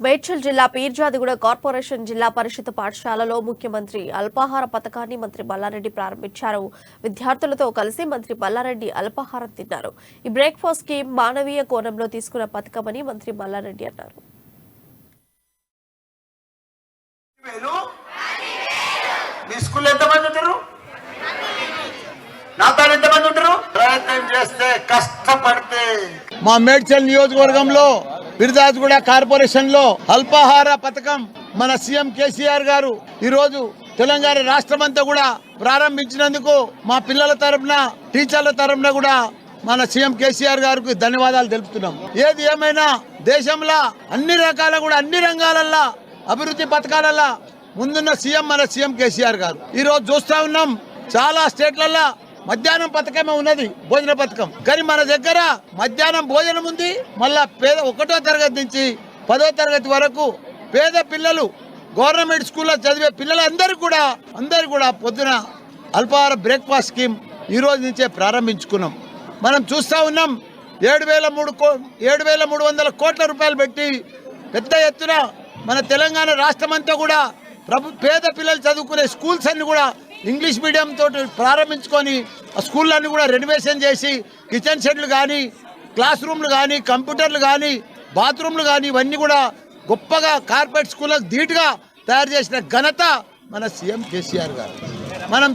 మేడ్చల్ జిల్లా పీర్జాదిగూడ కార్పొరేషన్ జిల్లా పరిషత్ పాఠశాలలో ముఖ్యమంత్రి అల్పాహార పథకాన్ని మంత్రి మల్లారెడ్డి ప్రారంభించారు. విద్యార్థులతో కలిసి మంత్రి మల్లారెడ్డి అల్పాహారం తిన్నారు. ఈ బ్రేక్ఫాస్ట్ స్కీమ్ మానవీయ కోణంలో తీసుకున్న పథకమని మంత్రి మల్లారెడ్డి అన్నారు. మా మేడ్చల్ నియోజకవర్గంలో పీర్జాదిగూడ కార్పొరేషన్ లో అల్పాహార పథకం మన సీఎం కేసీఆర్ గారు ఈ రోజు తెలంగాణ రాష్ట్రమంతా కూడా ప్రారంభించినందుకు మా పిల్లల తరపున టీచర్ల తరపున కూడా మన సీఎం కేసీఆర్ గారికి ధన్యవాదాలు తెలుపుతున్నాం. ఏది ఏమైనా దేశంలో అన్ని రకాల కూడా అన్ని రంగాలల్లో అభివృద్ధి పథకాలల్లో ముందున్న సీఎం మన సీఎం కేసీఆర్ గారు. ఈ రోజు చూస్తా ఉన్నాం చాలా స్టేట్లలో మధ్యాహ్నం పథకమే ఉన్నది, భోజన పథకం. కానీ మన దగ్గర మధ్యాహ్నం భోజనం ఉంది. మళ్ళా పేద 1వ తరగతి నుంచి 10వ తరగతి వరకు పేద పిల్లలు గవర్నమెంట్ స్కూల్లో చదివే పిల్లలందరూ కూడా పొద్దున అల్పాహార బ్రేక్ఫాస్ట్ స్కీమ్ ఈ రోజు నుంచే ప్రారంభించుకున్నాం. మనం చూస్తూ ఉన్నాం 7,300 కోట్ల రూపాయలు పెట్టి పెద్ద ఎత్తున మన తెలంగాణ రాష్ట్రం అంతా కూడా పేద పిల్లలు చదువుకునే స్కూల్స్ అన్ని కూడా ఇంగ్లీష్ మీడియం తోటి ప్రారంభించుకొని ఆ స్కూళ్ళన్నీ కూడా రెనోవేషన్ చేసి కిచెన్ షెడ్లు కానీ క్లాస్ రూమ్లు కానీ కంప్యూటర్లు కానీ బాత్రూమ్లు కానీ ఇవన్నీ కూడా గొప్పగా కార్పొరేట్ స్కూళ్ళకు ధీటుగా తయారు చేసిన ఘనత మన సీఎం కేసీఆర్ గారు. మనం